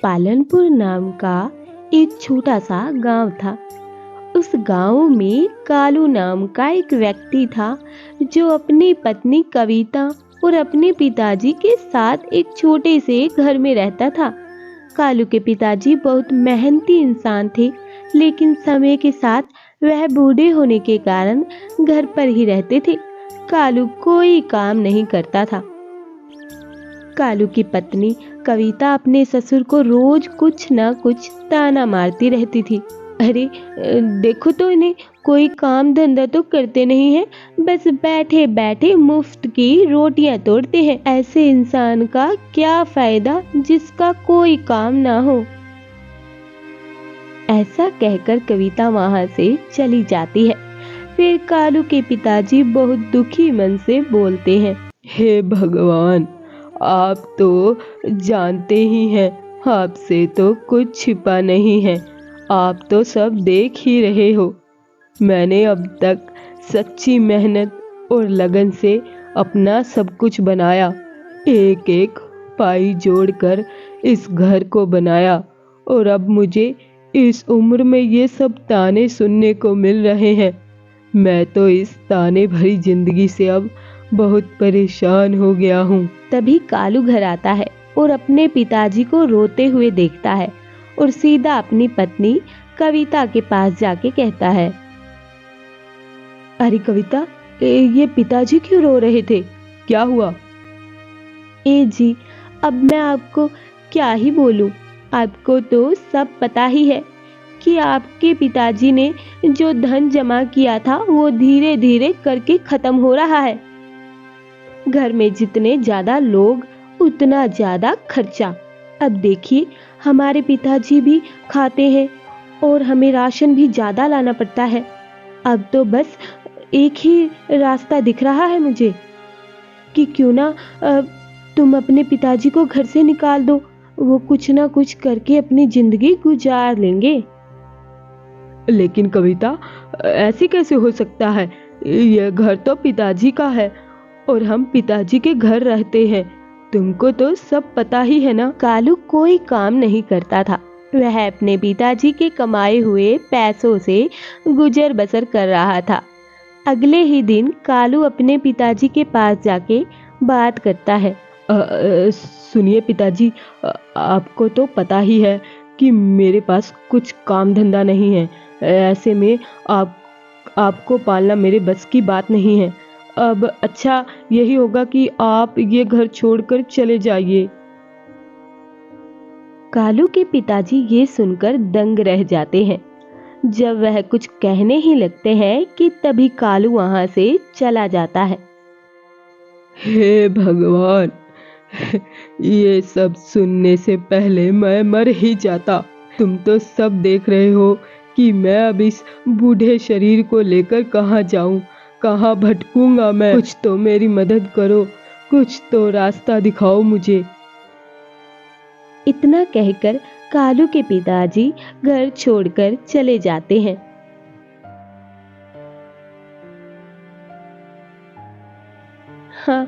पालनपुर नाम का एक छोटा सा गांव था। उस गांव में कालू नाम का एक व्यक्ति था जो अपनी पत्नी कविता और अपने पिताजी के साथ एक छोटे से घर में रहता था। कालू के पिताजी बहुत मेहनती इंसान थे, लेकिन समय के साथ वह बूढ़े होने के कारण घर पर ही रहते थे। कालू कोई काम नहीं करता था। कालू की पत्नी कविता अपने ससुर को रोज कुछ न कुछ ताना मारती रहती थी। अरे देखो तो इन्हें कोई काम धंधा तो करते नहीं है, बस बैठे बैठे मुफ्त की रोटियां तोड़ते हैं। ऐसे इंसान का क्या फायदा जिसका कोई काम ना हो। ऐसा कहकर कविता वहां से चली जाती है। फिर कालू के पिताजी बहुत दुखी मन से बोलते हैं, हे भगवान, आप तो जानते ही हैं, आपसे तो कुछ छिपा नहीं है, आप तो सब देख ही रहे हो। मैंने अब तक सच्ची मेहनत और लगन से अपना सब कुछ बनाया, एक एक पाई जोड़कर इस घर को बनाया, और अब मुझे इस उम्र में ये सब ताने सुनने को मिल रहे हैं। मैं तो इस ताने भरी जिंदगी से अब बहुत परेशान हो गया हूँ। तभी कालू घर आता है और अपने पिताजी को रोते हुए देखता है और सीधा अपनी पत्नी कविता के पास जाके कहता है, अरे कविता, ये पिताजी क्यों रो रहे थे? क्या हुआ? ए जी, अब मैं आपको क्या ही बोलूं। आपको तो सब पता ही है कि आपके पिताजी ने जो धन जमा किया था वो धीरे धीरे करके खत्म हो रहा है। घर में जितने ज्यादा लोग उतना ज्यादा खर्चा। अब देखिए, हमारे पिताजी भी खाते हैं और हमें राशन भी ज्यादा लाना पड़ता है। अब तो बस एक ही रास्ता दिख रहा है मुझे कि क्यों ना तुम अपने पिताजी को घर से निकाल दो, वो कुछ ना कुछ करके अपनी जिंदगी गुजार लेंगे। लेकिन कविता, ऐसे कैसे हो सकता है? यह घर तो पिताजी का है और हम पिताजी के घर रहते हैं, तुमको तो सब पता ही है ना। कालू कोई काम नहीं करता था। वह अपने पिताजी के कमाए हुए पैसों से गुजर बसर कर रहा था। अगले ही दिन कालू अपने पिताजी के पास जाके बात करता है, सुनिए पिताजी, आपको तो पता ही है कि मेरे पास कुछ काम धंधा नहीं है। ऐसे में आपको पालना मेरे बस की बात नहीं है। अब अच्छा यही होगा कि आप ये घर छोड़कर चले जाइए। कालू के पिताजी ये सुनकर दंग रह जाते हैं। जब वह कुछ कहने ही लगते हैं कि तभी कालू वहां से चला जाता है। हे भगवान, ये सब सुनने से पहले मैं मर ही जाता। तुम तो सब देख रहे हो कि मैं अब इस बूढ़े शरीर को लेकर कहाँ जाऊं, कहाँ भटकूंगा मैं। कुछ तो मेरी मदद करो, कुछ तो रास्ता दिखाओ मुझे। इतना कहकर कालू के पिताजी घर छोड़कर चले जाते हैं। हाँ,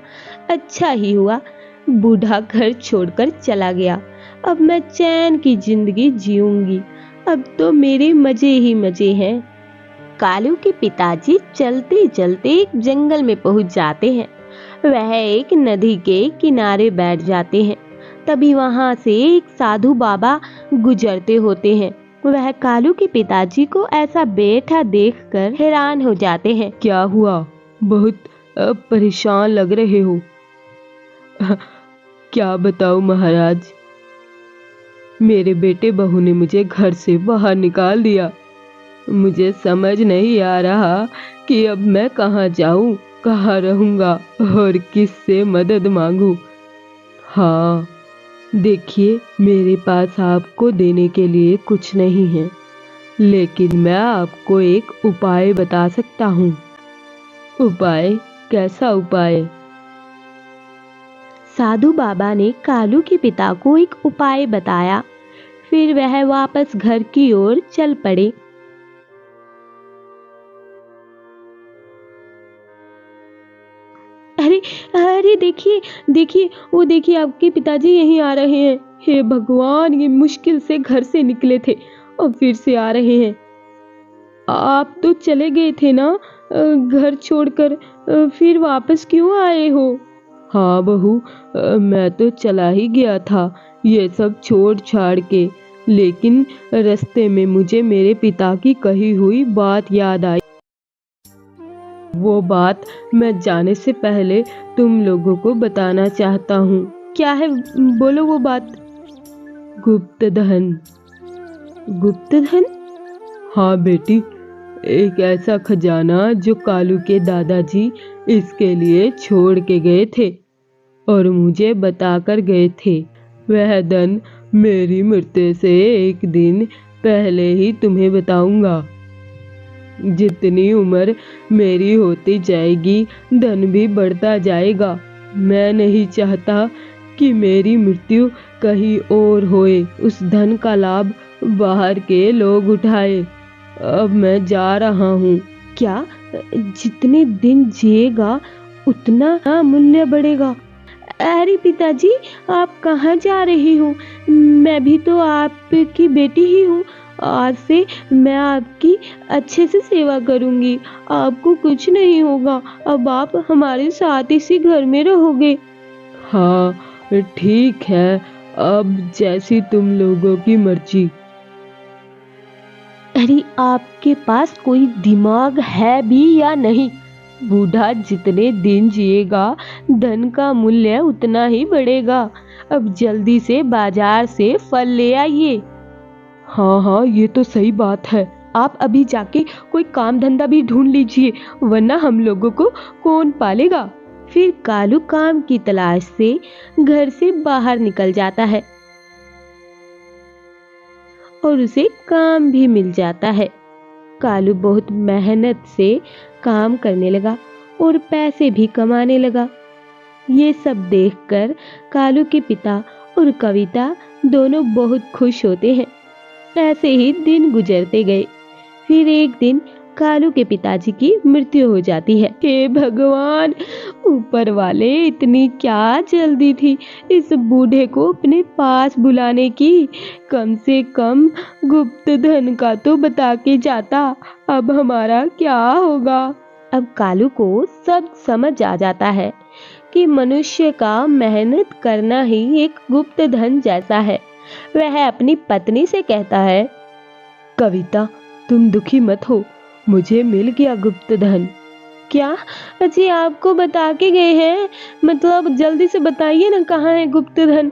अच्छा ही हुआ बूढ़ा घर छोड़कर चला गया। अब मैं चैन की जिंदगी जीऊंगी। अब तो मेरे मजे ही मजे हैं। कालू के पिताजी चलते चलते एक जंगल में पहुंच जाते हैं। वह एक नदी के किनारे बैठ जाते हैं। तभी वहां से एक साधु बाबा गुजरते होते हैं। वह कालू के पिताजी को ऐसा बैठा देखकर हैरान हो जाते हैं। क्या हुआ? बहुत परेशान लग रहे हो। क्या बताऊं महाराज, मेरे बेटे बहू ने मुझे घर से बाहर निकाल दिया। मुझे समझ नहीं आ रहा कि अब मैं कहाँ जाऊं, कहाँ रहूंगा और किससे मदद मांगूं। हाँ, देखिए, मेरे पास आपको देने के लिए कुछ नहीं है, लेकिन मैं आपको एक उपाय बता सकता हूँ। उपाय? कैसा उपाय? साधु बाबा ने कालू के पिता को एक उपाय बताया। फिर वह वापस घर की ओर चल पड़े। अरे अरे देखिए देखिए, वो देखिए आपके पिताजी यहीं आ रहे हैं। हे भगवान, ये मुश्किल से घर से निकले थे और फिर से आ रहे हैं। आप तो चले गए थे ना घर छोड़कर, फिर वापस क्यों आए हो? हाँ बहू, मैं तो चला ही गया था ये सब छोड़ छाड़ के, लेकिन रास्ते में मुझे मेरे पिता की कही हुई बात याद आई। वो बात मैं जाने से पहले तुम लोगों को बताना चाहता हूँ। क्या है, बोलो वो बात। गुप्त धन। गुप्त धन? हाँ बेटी, एक ऐसा खजाना जो कालू के दादाजी इसके लिए छोड़ के गए थे और मुझे बताकर गए थे। वह धन मेरी मृत्यु से एक दिन पहले ही तुम्हें बताऊंगा। जितनी उम्र मेरी होती जाएगी धन भी बढ़ता जाएगा। मैं नहीं चाहता कि मेरी मृत्यु कहीं और होए, उस धन का लाभ बाहर के लोग उठाए। अब मैं जा रहा हूँ। क्या? जितने दिन जिएगा उतना मूल्य बढ़ेगा? अरे पिताजी, आप कहाँ जा रही हो? मैं भी तो आपकी बेटी ही हूँ। आज से मैं आपकी अच्छे से सेवा करूंगी, आपको कुछ नहीं होगा। अब आप हमारे साथ इसी घर में रहोगे। हाँ ठीक है, अब जैसी तुम लोगों की मर्जी। अरे आपके पास कोई दिमाग है भी या नहीं? बूढ़ा जितने दिन जिएगा धन का मूल्य उतना ही बढ़ेगा। अब जल्दी से बाजार से फल ले आइए। हाँ हाँ, ये तो सही बात है। आप अभी जाके कोई काम धंधा भी ढूंढ लीजिए, वरना हम लोगों को कौन पालेगा। फिर कालू काम की तलाश से घर से बाहर निकल जाता है और उसे काम भी मिल जाता है। कालू बहुत मेहनत से काम करने लगा और पैसे भी कमाने लगा। ये सब देखकर कालू के पिता और कविता दोनों बहुत खुश होते हैं। ऐसे ही दिन गुजरते गए। फिर एक दिन कालू के पिताजी की मृत्यु हो जाती है। हे भगवान, ऊपर वाले, इतनी क्या जल्दी थी इस बूढ़े को अपने पास बुलाने की। कम से कम गुप्त धन का तो बता के जाता। अब हमारा क्या होगा? अब कालू को सब समझ आ जाता है कि मनुष्य का मेहनत करना ही एक गुप्त धन जैसा है। वह अपनी पत्नी से कहता है, कविता, तुम दुखी मत हो, मुझे मिल गया गुप्त धन। क्या? अजी आपको बता के गए हैं? मतलब जल्दी से बताइए ना, कहाँ है गुप्त धन?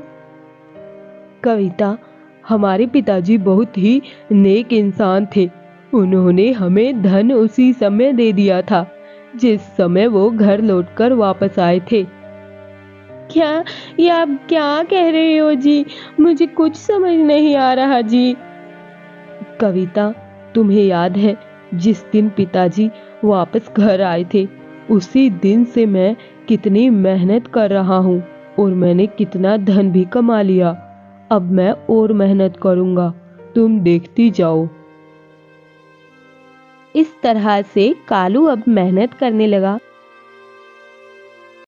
कविता, हमारे पिताजी बहुत ही नेक इंसान थे। उन्होंने हमें धन उसी समय दे दिया था जिस समय वो घर लौटकर वापस आए थे। क्या? ये आप क्या कह रहे हो जी? मुझे कुछ समझ नहीं आ रहा जी। कविता, तुम्हें याद है जिस दिन पिताजी वापस घर आए थे, उसी दिन से मैं कितनी मेहनत कर रहा हूँ और मैंने कितना धन भी कमा लिया। अब मैं और मेहनत करूँगा, तुम देखती जाओ। इस तरह से कालू अब मेहनत करने लगा